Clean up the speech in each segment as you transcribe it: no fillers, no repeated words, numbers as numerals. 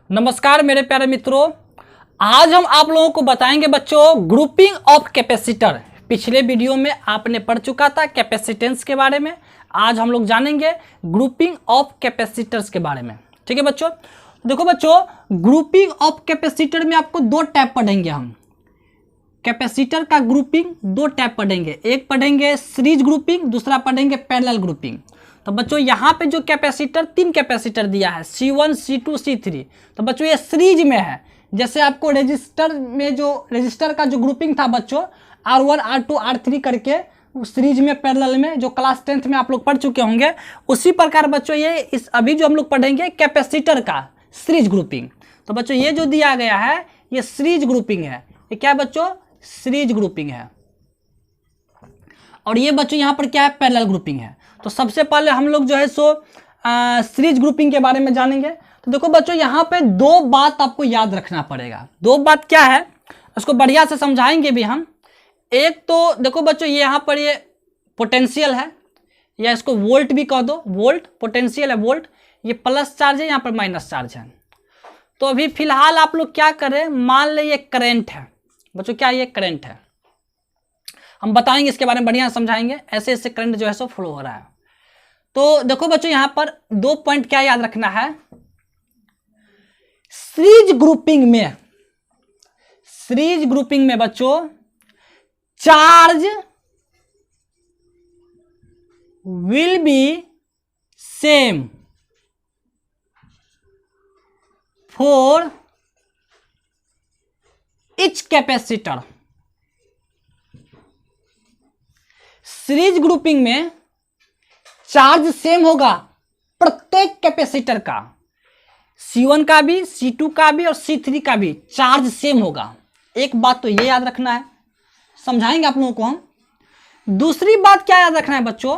नमस्कार मेरे प्यारे मित्रों, आज हम आप लोगों को बताएंगे बच्चों ग्रुपिंग ऑफ कैपेसिटर। पिछले वीडियो में आपने पढ़ चुका था कैपेसिटेंस के बारे में। आज हम लोग जानेंगे ग्रुपिंग ऑफ कैपेसिटर्स के बारे में। ठीक है बच्चों, देखो बच्चों, ग्रुपिंग ऑफ कैपेसिटर में आपको दो टाइप पढ़ेंगे हम। कैपेसिटर का ग्रुपिंग दो टाइप पढ़ेंगे, एक पढ़ेंगे सीरीज ग्रुपिंग, दूसरा पढ़ेंगे पैरेलल ग्रुपिंग। तो बच्चों यहाँ पे जो कैपेसिटर, तीन कैपेसिटर दिया है C1, C2, C3। तो बच्चों ये सीरीज में है। जैसे आपको रजिस्टर में जो रजिस्टर का जो ग्रुपिंग था बच्चों R1, R2, R3 करके सीरीज में पैरेलल में, जो क्लास 10th में आप लोग पढ़ चुके होंगे, उसी प्रकार बच्चों ये इस अभी जो हम लोग पढ़ेंगे कैपेसिटर का सीरीज ग्रुपिंग। तो बच्चों ये जो दिया गया है ये सीरीज ग्रुपिंग है। ये क्या है बच्चों? सीरीज ग्रुपिंग है। और ये बच्चों यहाँ पर क्या है? पैरेलल ग्रुपिंग है। तो सबसे पहले हम लोग जो है सो सीरीज ग्रुपिंग के बारे में जानेंगे। तो देखो बच्चों यहाँ पे दो बात आपको याद रखना पड़ेगा। दो बात क्या है उसको बढ़िया से समझाएंगे भी हम। एक तो देखो बच्चों ये यहाँ पर ये पोटेंशियल है, या इसको वोल्ट भी कह दो, वोल्ट पोटेंशियल है वोल्ट। ये प्लस चार्ज है, यहाँ पर माइनस चार्ज है। तो अभी फिलहाल आप लोग क्या करें, मान ले ये करंट है बच्चों। क्या ये करंट है? हम बताएंगे इसके बारे में, बढ़िया समझाएंगे। ऐसे ऐसे करंट जो है सो फ्लो हो रहा है। तो देखो बच्चों यहाँ पर दो पॉइंट क्या याद रखना है। सीरीज ग्रुपिंग में बच्चों charge will be same for each capacitor. Series grouping में चार्ज सेम होगा प्रत्येक कैपेसिटर का, C1 का भी, C2 का भी और C3 का भी चार्ज सेम होगा। एक बात तो ये याद रखना है, समझाएंगे आप लोगों को हम। दूसरी बात क्या याद रखना है बच्चों,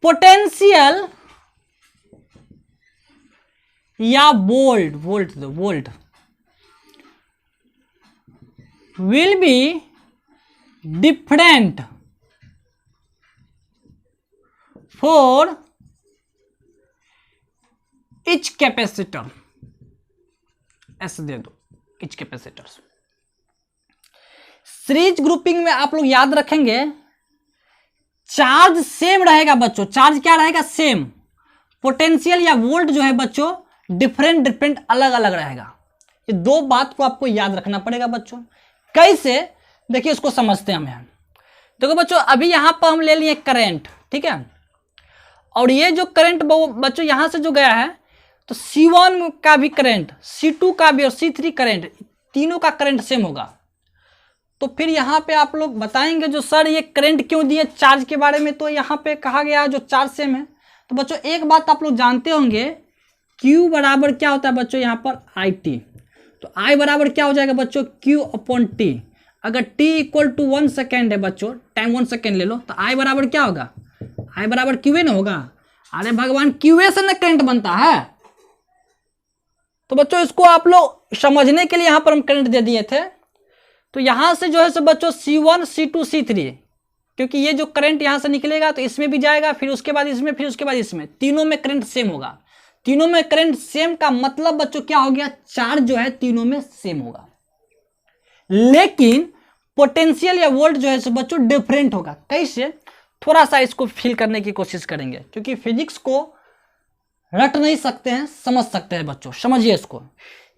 पोटेंशियल या volt will be different for each capacitor. ऐसे दे दो, ईच कैपेसिटर। सीरीज ग्रुपिंग में आप लोग याद रखेंगे चार्ज सेम रहेगा बच्चों। चार्ज क्या रहेगा? सेम। पोटेंशियल या वोल्ट जो है बच्चों डिफरेंट अलग अलग रहेगा। ये दो बात को आपको याद रखना पड़ेगा बच्चों। कैसे? देखिए इसको समझते हैं हम। देखो बच्चों अभी यहां पर हम ले लिए करंट, ठीक है। और ये जो करंट बच्चों यहां से जो गया है, तो C1 का भी करंट, C2 का भी और C3 करंट, तीनों का करंट सेम होगा। तो फिर यहाँ पे आप लोग बताएंगे जो सर ये करंट क्यों दिए चार्ज के बारे में, तो यहाँ पे कहा गया जो चार्ज सेम है। तो बच्चों एक बात आप लोग जानते होंगे, Q बराबर क्या होता है बच्चों यहाँ पर IT। तो I बराबर क्या हो जाएगा बच्चों? Q/T। अगर T इक्वल टू 1 सेकेंड है बच्चों, टाइम 1 सेकेंड ले लो, तो I बराबर क्या होगा? I बराबर QA ना होगा। अरे भगवान, QA से ना करंट बनता है। तो बच्चों इसको आप लोग समझने के लिए यहां पर हम करंट दे दिए थे। तो यहां से जो है सो बच्चों C1, C2, C3, क्योंकि ये जो करंट यहां से निकलेगा तो इसमें भी जाएगा, फिर उसके बाद इसमें, फिर उसके बाद इसमें, तीनों में करंट सेम होगा। तीनों में करंट सेम का मतलब बच्चों क्या हो गया? चार्ज जो है तीनों में सेम होगा। लेकिन पोटेंशियल या वोल्ट जो है सो बच्चों डिफरेंट होगा। कैसे? थोड़ा सा इसको फील करने की कोशिश करेंगे, क्योंकि फिजिक्स को रट नहीं सकते हैं, समझ सकते हैं बच्चों। समझिए इसको।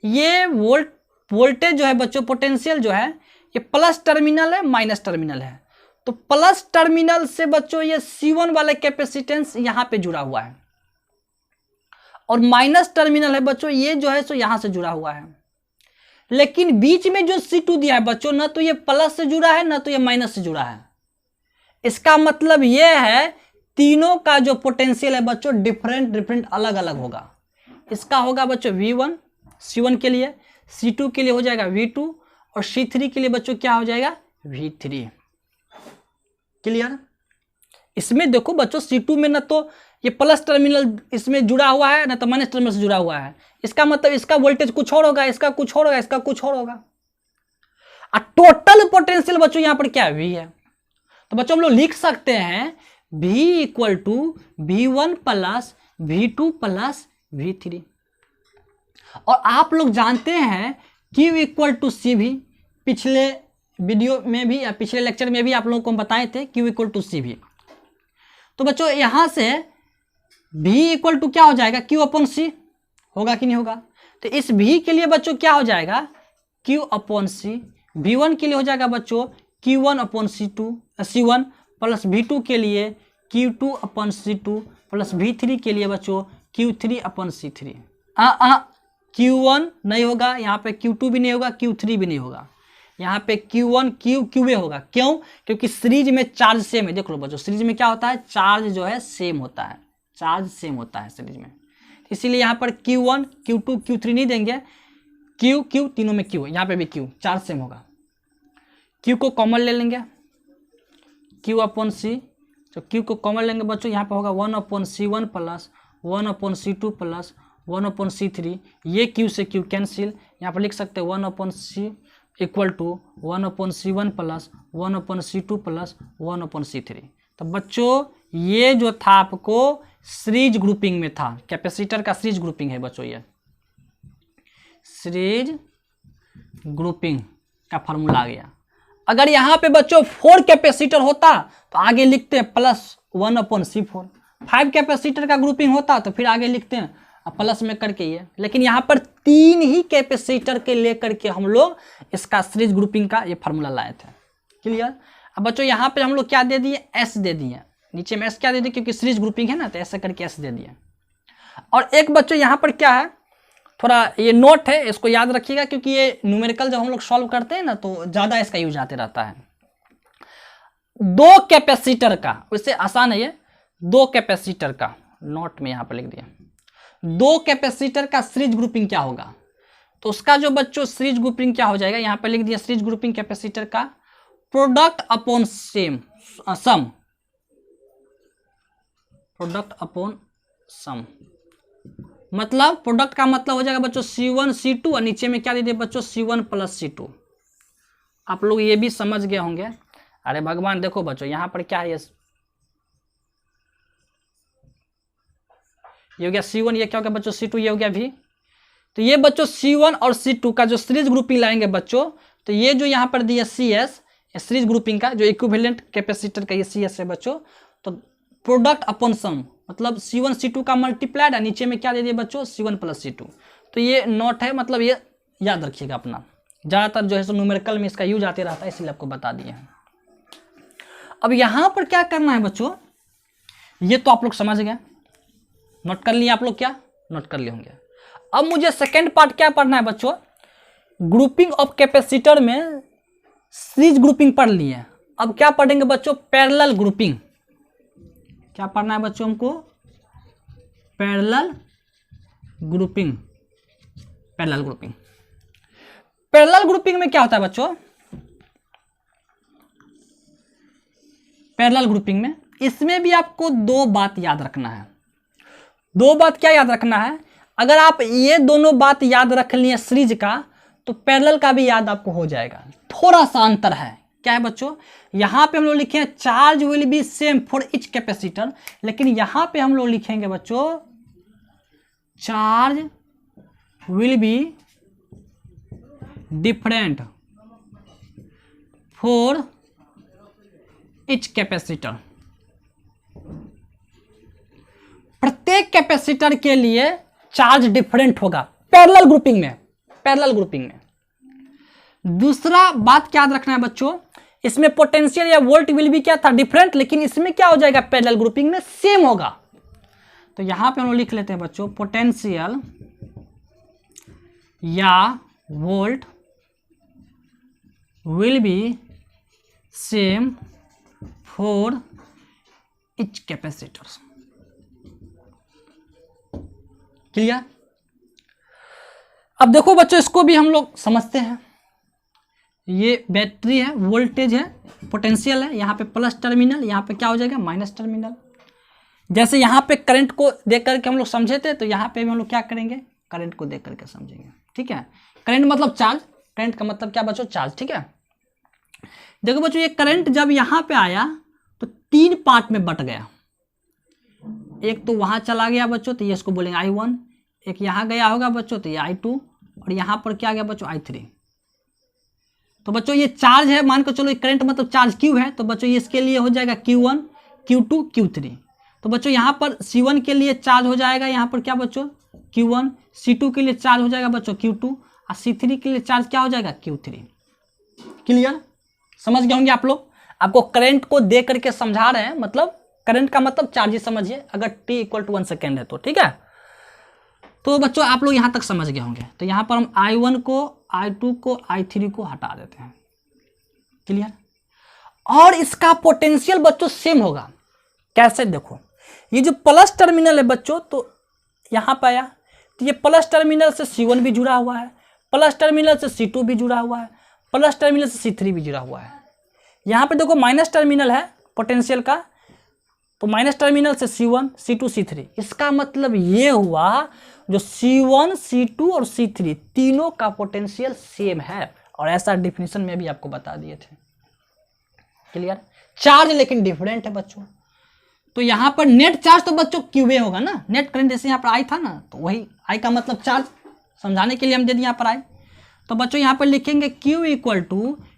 ये वोल्टेज जो है बच्चों, पोटेंशियल जो है, ये प्लस टर्मिनल है, माइनस टर्मिनल है। तो प्लस टर्मिनल से बच्चों ये C1 वाला कैपेसिटेंस यहां पे जुड़ा हुआ है, और माइनस टर्मिनल है बच्चों ये जो है सो यहां से जुड़ा हुआ है। लेकिन बीच में जो C2 दिया है बच्चों, ना तो ये प्लस से जुड़ा है, ना तो ये माइनस से जुड़ा है। इसका मतलब ये है तीनों का जो पोटेंशियल है बच्चों डिफरेंट अलग अलग होगा। इसका होगा बच्चों V1 C1 के लिए, C2 के लिए हो जाएगा V2, और C3 के लिए बच्चों क्या हो जाएगा? V3। क्लियर? इसमें देखो बच्चों C2 में ना तो ये प्लस टर्मिनल इसमें जुड़ा हुआ है, ना तो माइनस टर्मिनल से जुड़ा हुआ है। इसका मतलब इसका वोल्टेज कुछ और होगा, इसका कुछ और होगा, इसका कुछ और होगा। और टोटल पोटेंशियल बच्चों यहां पर क्या है? V है। तो बच्चों हम लोग लिख सकते हैं V equal to V1 plus V2 plus V3। और आप लोग जानते हैं Q इक्वल टू सी भी, पिछले वीडियो में भी या पिछले लेक्चर में भी आप लोगों को हम बताए थे Q इक्वल टू सी भी। तो बच्चों यहाँ से V इक्वल टू क्या हो जाएगा, Q अपॉन सी, होगा कि नहीं होगा। तो इस V के लिए बच्चों क्या हो जाएगा, Q अपॉन सी। V1 के लिए हो जाएगा बच्चों Q1 upon C1 plus V2 के लिए Q2 upon C2 plus V3 के लिए बच्चों Q3 अपॉन C3। Q1 नहीं होगा, यहाँ पे Q2 भी नहीं होगा, Q3 भी नहीं होगा, यहाँ पे Q1 QA होगा। क्यों? क्योंकि सीरीज में चार्ज सेम है। देख लो बच्चों, सीरीज में क्या होता है, चार्ज जो है सेम होता है, चार्ज सेम होता है सीरीज में। इसीलिए यहाँ पर Q1 Q2 Q3 नहीं देंगे, Q तीनों में Q, यहाँ पे भी Q, चार्ज सेम होगा। Q को कॉमन ले लेंगे, Q अपॉन सी। तो Q को कॉमन लेंगे बच्चों, यहाँ पे होगा 1 upon C1 plus 1 upon C2 plus 1 upon C3। ये Q से Q कैंसिल, यहाँ पर लिख सकते हैं 1 upon C equal to 1 upon C1 plus 1 upon C2 plus 1 upon C3। तो बच्चों ये जो था आपको सीरीज ग्रुपिंग में था, कैपेसिटर का सीरीज ग्रुपिंग है बच्चों, ये सीरीज ग्रुपिंग का फॉर्मूला आ गया। अगर यहाँ पे बच्चों 4 कैपेसिटर होता तो आगे लिखते हैं प्लस 1 अपॉन C4। 5 कैपेसिटर का ग्रुपिंग होता तो फिर आगे लिखते हैं प्लस में करके ये। लेकिन यहाँ पर 3 ही कैपेसिटर के लेकर के हम लोग इसका सीरीज ग्रुपिंग का ये फार्मूला लाए थे। क्लियर? अब बच्चों यहाँ पे हम लोग क्या दे दिए, S दे दिए, नीचे में S क्या दे दिए, क्योंकि सीरीज ग्रुपिंग है ना, तो ऐसे करके S दे दिए। और एक बच्चों यहाँ पर क्या है, थोड़ा ये नोट है, इसको याद रखिएगा, क्योंकि ये न्यूमेरिकल जब हम लोग सॉल्व करते हैं ना तो ज़्यादा इसका यूज आते रहता है। 2 कैपेसिटर का, उससे आसान है ये, 2 कैपेसिटर का, नोट में यहाँ पर लिख दिया, 2 कैपेसिटर का सीरीज ग्रुपिंग क्या होगा। तो उसका जो बच्चों सीरीज ग्रुपिंग क्या हो जाएगा, यहाँ पर लिख दिया सीरीज ग्रुपिंग कैपेसिटर का प्रोडक्ट अपॉन सम, प्रोडक्ट अपॉन सम। मतलब प्रोडक्ट का मतलब हो जाएगा बच्चों C1 C2 और नीचे में क्या दे दिए बच्चों C1 प्लस C2। आप लोग ये भी समझ गए होंगे। अरे भगवान देखो बच्चों यहाँ पर क्या है, ये हो गया C1, ये क्या हो गया बच्चों C2, ये हो गया V। तो ये बच्चों C1 और C2 का जो सीरीज ग्रुपिंग लाएंगे बच्चों, तो ये जो यहाँ पर दिया CS सीरीज ग्रुपिंग का जो इक्विवेलेंट कैपेसिटर का ये CS है बच्चों। तो प्रोडक्ट अपॉन सम मतलब C1 C2 का मल्टीप्लाइड है, नीचे में क्या दे दिए बच्चों C1 प्लस C2। तो ये नोट है, मतलब ये याद रखिएगा अपना, ज़्यादातर जो है सो न्यूमेरिकल में इसका यूज आते रहता है, इसलिए आपको बता दिए हैं। अब यहाँ पर क्या करना है बच्चों, ये तो आप लोग समझ गए, नोट कर लिए आप लोग, क्या नोट कर लिए होंगे। अब मुझे सेकेंड पार्ट क्या पढ़ना है बच्चों, ग्रुपिंग ऑफ कैपेसिटर में सीरीज ग्रुपिंग पढ़ लिए। अब क्या पढ़ेंगे बच्चों, पैरेलल ग्रुपिंग। क्या पढ़ना है बच्चों हमको, parallel grouping. Parallel grouping, parallel grouping में क्या होता है बच्चों, पैरेलल ग्रुपिंग में इसमें भी आपको 2 बात याद रखना है। 2 बात क्या याद रखना है, अगर आप ये दोनों बात याद रख लिए सीरीज का, तो पैरेलल का भी याद आपको हो जाएगा। थोड़ा सा अंतर है, क्या है बच्चों, यहाँ पे हम लोग लिखे हैं charge will be same for each capacitor, लेकिन यहाँ पे हम लोग लिखेंगे बच्चों charge will be different for each capacitor. प्रत्येक कैपेसिटर के लिए चार्ज डिफरेंट होगा पैरेलल ग्रुपिंग में, पैरेलल ग्रुपिंग में। दूसरा बात क्या याद रखना है बच्चों, इसमें पोटेंशियल या वोल्ट विल भी क्या था, डिफरेंट, लेकिन इसमें क्या हो जाएगा पैरेलल ग्रुपिंग में सेम होगा। तो यहां पे हम लोग लिख लेते हैं बच्चों पोटेंशियल या volt will be same for each capacitor. Clear? अब देखो बच्चों, इसको भी हम लोग समझते हैं। ये बैटरी है, वोल्टेज है, पोटेंशियल है, यहाँ पे प्लस टर्मिनल, यहाँ पे क्या हो जाएगा माइनस टर्मिनल। जैसे यहाँ पे करंट को देख करके हम लोग समझे थे, तो यहाँ पे भी हम लोग क्या करेंगे, करंट को देख करके समझेंगे। ठीक है, करंट मतलब चार्ज, करंट का मतलब क्या बच्चों, चार्ज। ठीक है, देखो बच्चों, ये करंट जब यहाँ पे आया तो 3 पार्ट में बट गया। एक तो वहाँ चला गया बच्चों, तो ये इसको बोलेंगे I1, एक यहाँ गया होगा बच्चों, तो ये I2 और यहाँ पर क्या गया बच्चों I3। तो बच्चों ये चार्ज है, मान के चलो करंट मतलब चार्ज Q है, तो बच्चों ये इसके लिए हो जाएगा Q1 Q2 Q3। तो बच्चों यहाँ पर C1 के लिए चार्ज हो जाएगा यहाँ पर क्या बच्चों Q1, C2 के लिए चार्ज हो जाएगा बच्चों Q2 और C3 के लिए चार्ज क्या हो जाएगा Q3। क्लियर, समझ गए होंगे आप लोग। आपको करंट को दे करके समझा रहे हैं, मतलब करंट का मतलब चार्ज समझिए, अगर t = 1 सेकेंड है तो, ठीक है। तो बच्चों आप लोग यहाँ तक समझ गए होंगे। तो यहाँ पर हम I1 को, I2 को, I3 को हटा देते हैं। क्लियर, और इसका पोटेंशियल बच्चों सेम होगा। कैसे, देखो ये जो प्लस टर्मिनल है बच्चों, तो यहाँ पे आया, तो ये प्लस टर्मिनल से C1 भी जुड़ा हुआ है, प्लस टर्मिनल से C2 भी जुड़ा हुआ है, प्लस टर्मिनल से C3 भी जुड़ा हुआ है। यहाँ पे देखो माइनस टर्मिनल है पोटेंशियल का, तो माइनस टर्मिनल से C1 C2 C3। इसका मतलब ये हुआ जो C1 C2 और C3 तीनों का पोटेंशियल सेम है, और ऐसा डिफिनीशन में भी आपको बता दिए थे। क्लियर, चार्ज लेकिन डिफरेंट है बच्चों। तो यहाँ पर नेट चार्ज तो बच्चों क्यूए होगा ना, नेट करंट जैसे यहाँ पर आई था ना, तो वही आई का मतलब चार्ज, समझाने के लिए हम दे दिए यहाँ पर आई। तो बच्चों यहाँ पर लिखेंगे Q =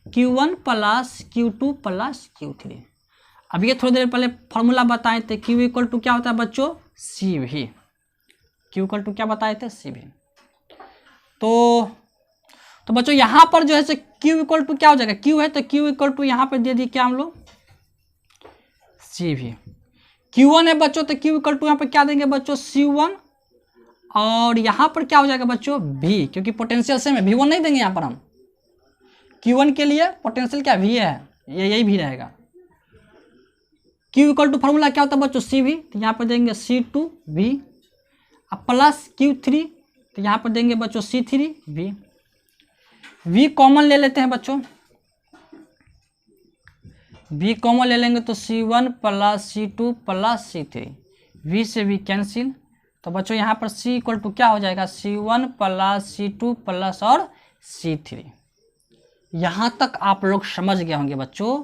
Q1 + Q2 + Q3। अब ये थोड़ी देर पहले फॉर्मूला बताए थे, Q = क्या होता है बच्चों CV। Q = क्या बताए थे CV। तो बच्चों यहाँ पर जो है से Q = क्या हो जाएगा, Q है तो Q = यहाँ पर दे दिए क्या हम लोग CV। Q1 है बच्चों, तो Q = यहाँ पर क्या देंगे बच्चों C1, और यहाँ पर क्या हो जाएगा बच्चों V, क्योंकि पोटेंशियल सेम है, V1 नहीं देंगे यहाँ पर हम। Q1 के लिए पोटेंशियल क्या V है, ये यही भी रहेगा। Q = फॉर्मूला क्या होता है बच्चों CV, तो यहाँ पर देंगे C2V प्लस Q3, तो यहाँ पर देंगे बच्चों C3V। V कॉमन ले लेते हैं बच्चों, V कॉमन ले लेंगे तो C1 + C2 + C3, V से V कैंसिल। तो बच्चों यहाँ पर C = क्या हो जाएगा C1 + C2 + और C3। यहाँ तक आप लोग समझ गए होंगे बच्चों।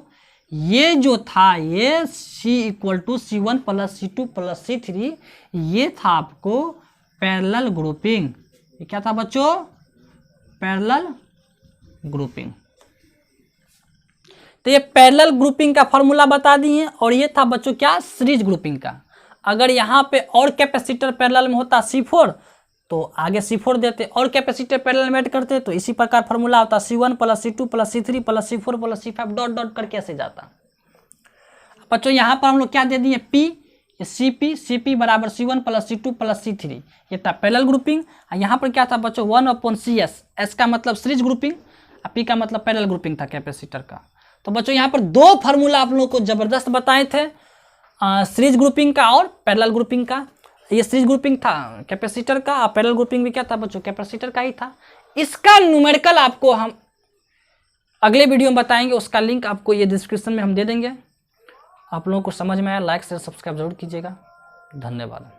ये जो था ये C = C1 + C2 + C3, ये था आपको पैरेलल ग्रुपिंग। ये क्या था बच्चों, पैरेलल ग्रुपिंग। तो ये पैरेलल ग्रुपिंग का फॉर्मूला बता दिए, और ये था बच्चों क्या सीरीज ग्रुपिंग का। अगर यहाँ पे और कैपेसिटर पैरेलल में होता C4, तो आगे C4 देते, और कैपेसिटर पैरेलल में ऐड करते, तो इसी प्रकार फॉर्मूला होता C1 + C2 + C3 + C4 + C5 dot dot करके ऐसे जाता। बच्चों यहाँ पर हम लोग क्या दे दिए P, CP = C1 + C2 + C3, ये था पैरेलल ग्रुपिंग। यहाँ पर क्या था बच्चों 1/CS, S का मतलब सीरीज ग्रुपिंग, P का मतलब पैरेलल ग्रुपिंग था कैपेसिटर का। तो बच्चों यहाँ पर दो फार्मूला आप लोगों को जबरदस्त बताए थे, सीरीज ग्रुपिंग का और पैरेलल ग्रुपिंग का। ये सीरीज ग्रुपिंग था कैपेसिटर का, और पैरेलल ग्रुपिंग भी क्या था बच्चों कैपेसिटर का ही था। इसका न्यूमेरिकल आपको हम अगले वीडियो में बताएंगे, उसका लिंक आपको ये डिस्क्रिप्शन में हम दे देंगे। आप लोगों को समझ में आया, लाइक शेयर सब्सक्राइब जरूर कीजिएगा। धन्यवाद।